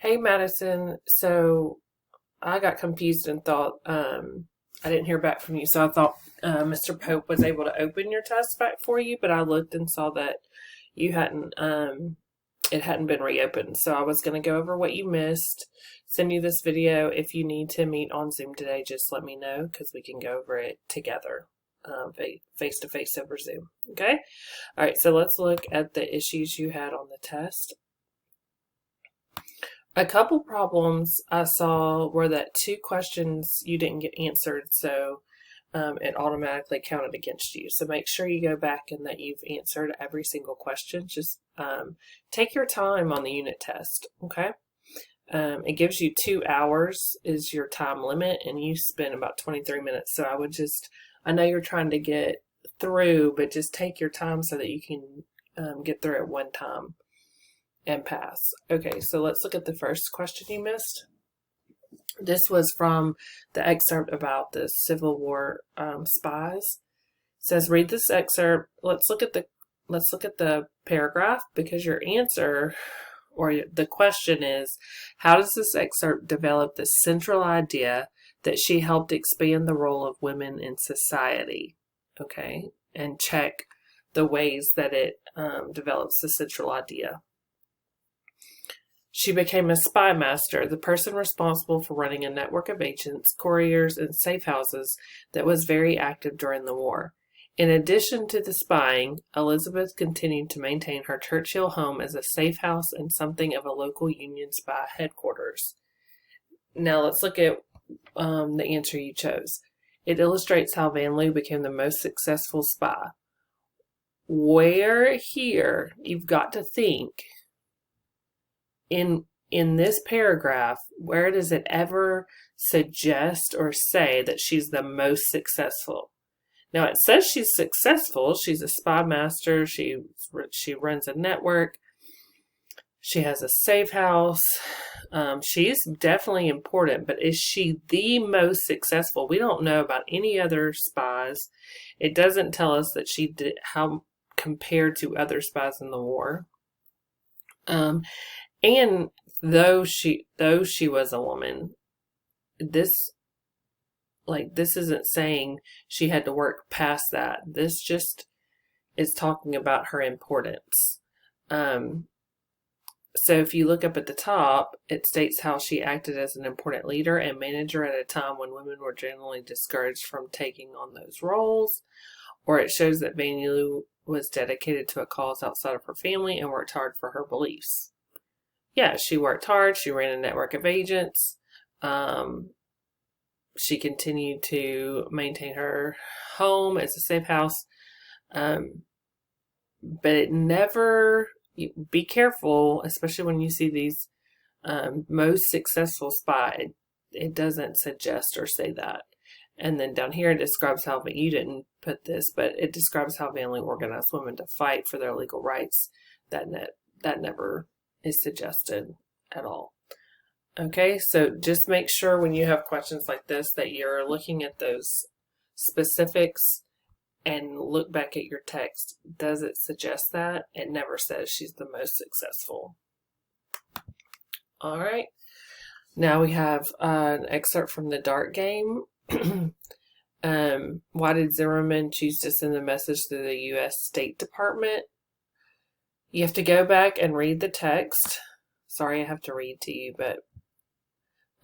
Hey Madison, so I got confused and thought I didn't hear back from you, so I thought Mr. Pope was able to open your test back for you, but I looked and saw that you hadn't it hadn't been reopened. So I was going to go over what you missed, send you this video. If you need to meet on Zoom today, just let me know because we can go over it together, face to face over Zoom. Okay? All right, so let's look at the issues you had on the test. A couple problems I saw were that two questions you didn't get answered, so it automatically counted against you. So make sure you go back and that you've answered every single question. Just take your time on the unit test, okay? It gives you 2 hours is your time limit, and you spend about 23 minutes. So I know you're trying to get through, but just take your time so that you can get through at one time and pass. Okay, so let's look at the first question you missed. This was from the excerpt about the Civil War spies. It says, read this excerpt. Let's look at the paragraph, because your answer or the question is, how does this excerpt develop the central idea that she helped expand the role of women in society? Okay, and check the ways that it develops the central idea. She became a spy master, the person responsible for running a network of agents, couriers, and safe houses that was very active during the war. In addition to the spying, Elizabeth continued to maintain her Churchill home as a safe house and something of a local Union spy headquarters. Now let's look at the answer you chose. It illustrates how Van Loo became the most successful spy. Where here, you've got to think, in this paragraph, where does it ever suggest or say that she's the most successful? Now it says she's successful. She's a spy master. She runs a network. She has a safe house. She's definitely important, but is she the most successful? We don't know about any other spies. It doesn't tell us that she did how compared to other spies in the war. And though she was a woman, this isn't saying she had to work past that. This just is talking about her importance. So if you look up at the top, it states how she acted as an important leader and manager at a time when women were generally discouraged from taking on those roles. Or it shows that Van Loo was dedicated to a cause outside of her family and worked hard for her beliefs. Yeah, she worked hard. She ran a network of agents. She continued to maintain her home as a safe house. But it never, be careful, especially when you see these most successful spy. It doesn't suggest or say that. And then down here it describes how, you didn't put this, but it describes how Van Loo organized women to fight for their legal rights. That never is suggested at all. Okay, so just make sure when you have questions like this that you're looking at those specifics and look back at your text. Does it suggest that? It never says she's the most successful. All right, now we have an excerpt from the Dart game. Why did Zimmerman choose to send the message to the U.S. State Department? You have to go back and read the text. Sorry I have to read to you, but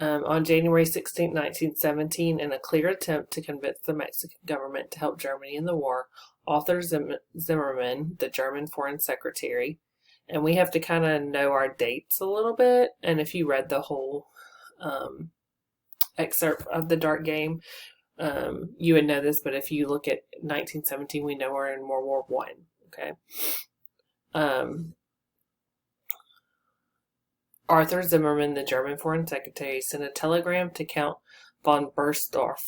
on January 16, 1917, in a clear attempt to convince the Mexican government to help Germany in the war, author Zimmerman, the German Foreign Secretary, and we have to kind of know our dates a little bit, and if you read the whole excerpt of the Dart game, you would know this, but if you look at 1917, we know we're in World War I, okay? Arthur Zimmerman, the German Foreign Secretary, sent a telegram to Count von Bernstorff,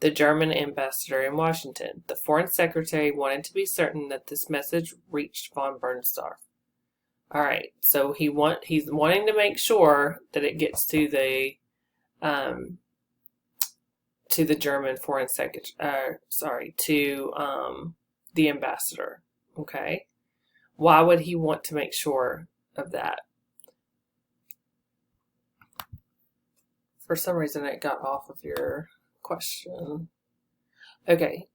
the German ambassador in Washington. The Foreign Secretary wanted to be certain that this message reached von Bernstorff. All right, so he's wanting to make sure that it gets to the German Foreign Secretary. To the ambassador. Okay. Why would he want to make sure of that? For some reason, it got off of your question. Okay.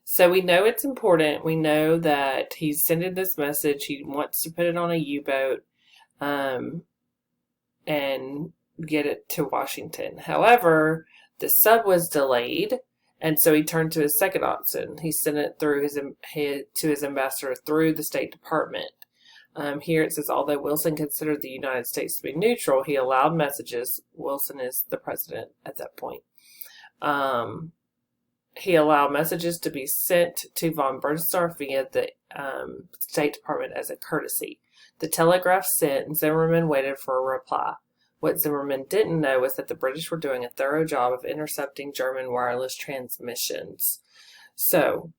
So we know it's important. We know that he's sending this message. He wants to put it on a U-boat and get it to Washington. However, the sub was delayed, and so he turned to his second option. He sent it through to his ambassador through the State Department. Here it says, although Wilson considered the United States to be neutral, he allowed messages. Wilson is the president at that point. He allowed messages to be sent to von Bernstorff via the State Department as a courtesy. The telegraph sent, and Zimmerman waited for a reply. What Zimmerman didn't know was that the British were doing a thorough job of intercepting German wireless transmissions. So,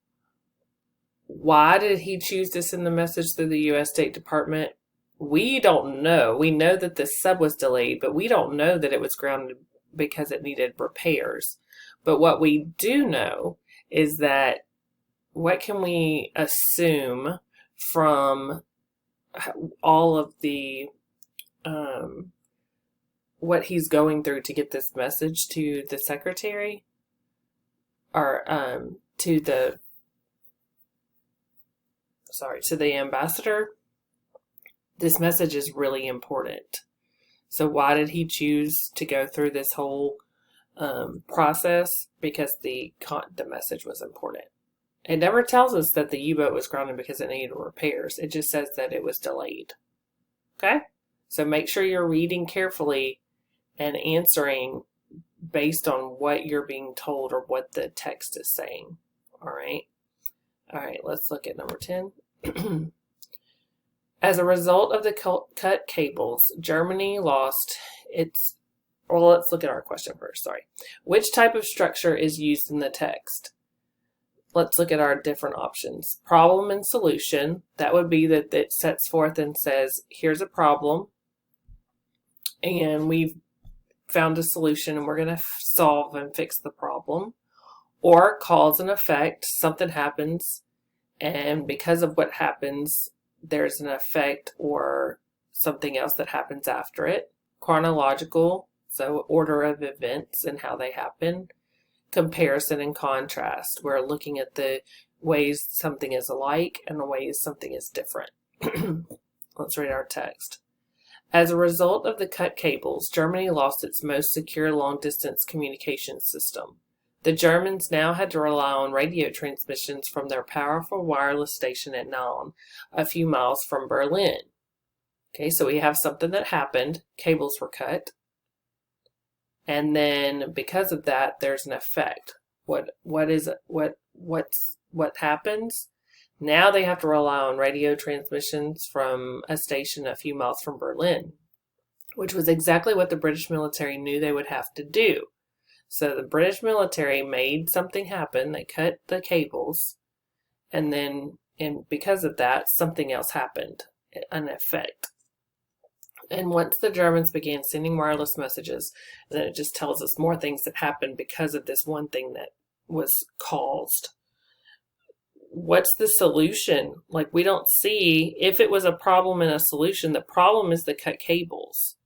why did he choose to send the message through the U.S. State Department? We don't know. We know that the sub was delayed, but we don't know that it was grounded because it needed repairs. But what we do know is that what can we assume from all of the what he's going through to get this message to the secretary or to the ambassador? This message is really important. So why did he choose to go through this whole process? Because the message was important. It never tells us that the U-boat was grounded because it needed repairs. It just says that it was delayed. Okay? So make sure you're reading carefully and answering based on what you're being told or what the text is saying. All right? All right, let's look at number 10. As a result of the cut cables, Germany lost its... Well, let's look at our question first, sorry. Which type of structure is used in the text? Let's look at our different options. Problem and solution. That would be that it sets forth and says, here's a problem, and we've found a solution, and we're going to solve and fix the problem. Or cause and effect. Something happens, and because of what happens, there's an effect or something else that happens after it. Chronological, so order of events and how they happen. Comparison and contrast. We're looking at the ways something is alike and the ways something is different. Let's read our text. As a result of the cut cables, Germany lost its most secure long-distance communication system. The Germans now had to rely on radio transmissions from their powerful wireless station at Nauen, a few miles from Berlin. Okay, so we have something that happened. Cables were cut. And then because of that, there's an effect. What happens? Now they have to rely on radio transmissions from a station a few miles from Berlin, which was exactly what the British military knew they would have to do. So the British military made something happen. They cut the cables, and because of that, something else happened, an effect. And once the Germans began sending wireless messages, then it just tells us more things that happened because of this one thing that was caused. What's the solution? Like, we don't see, if it was a problem and a solution, the problem is the cut cables.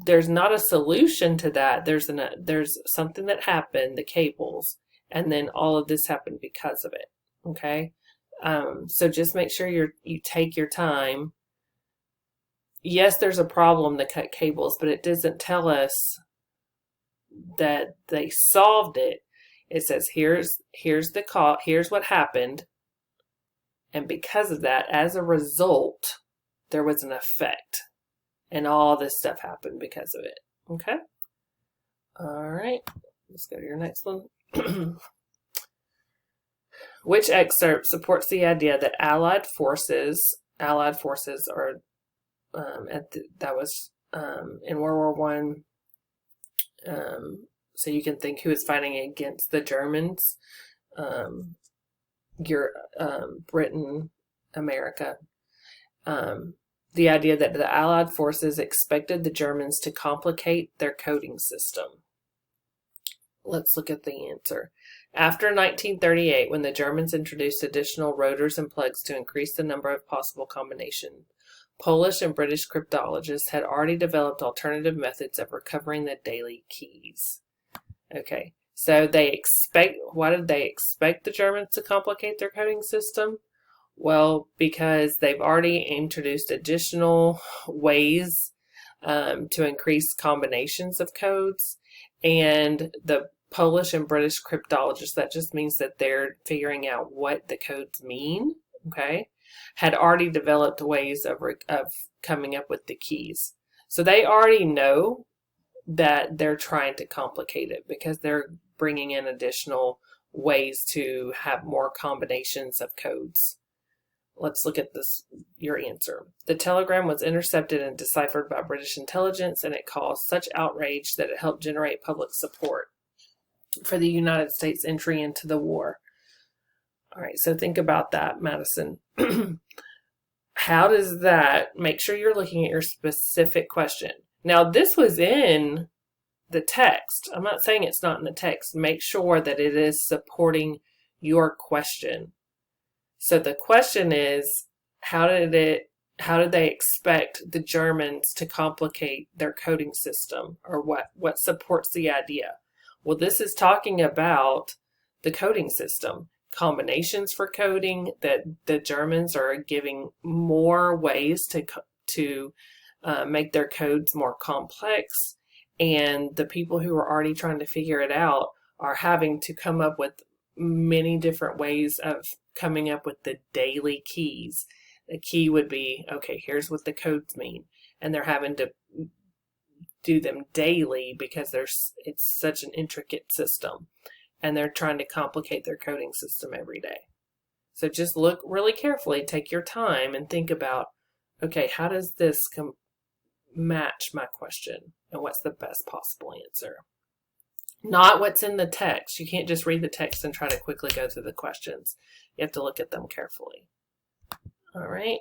There's not a solution to that. There's something that happened, the cables, and then all of this happened because of it. Okay? So just make sure you take your time. Yes, there's a problem, the cut cables, but it doesn't tell us that they solved it. It says here's the cause, here's what happened, and because of that, as a result, there was an effect, and all this stuff happened because of it. Okay. All right. Let's go to your next one. Which excerpt supports the idea that Allied forces are that was in World War I. So you can think who is fighting against the Germans, Britain, America. The idea that the Allied forces expected the Germans to complicate their coding system. Let's look at the answer. After 1938, when the Germans introduced additional rotors and plugs to increase the number of possible combinations, Polish and British cryptologists had already developed alternative methods of recovering the daily keys. Okay, so why did they expect the Germans to complicate their coding system? Well, because they've already introduced additional ways to increase combinations of codes, and the Polish and British cryptologists, that just means that they're figuring out what the codes mean, okay, had already developed ways of coming up with the keys. So they already know that they're trying to complicate it because they're bringing in additional ways to have more combinations of codes. Let's look at this, your answer. The telegram was intercepted and deciphered by British intelligence, and it caused such outrage that it helped generate public support for the United States entry into the war. All right, so think about that, Madison. How does that, make sure you're looking at your specific question. Now, this was in the text. I'm not saying it's not in the text. Make sure that it is supporting your question. So the question is, how did they expect the Germans to complicate their coding system, or what supports the idea? Well, this is talking about the coding system, combinations for coding, that the Germans are giving more ways to make their codes more complex, and the people who are already trying to figure it out are having to come up with many different ways of coming up with the daily keys. The key would be, okay, here's what the codes mean, and they're having to do them daily because it's such an intricate system, and they're trying to complicate their coding system every day. So just look really carefully, take your time, and think about, okay, how does this match my question, and what's the best possible answer? Not what's in the text. You can't just read the text and try to quickly go through the questions. You have to look at them carefully. All right.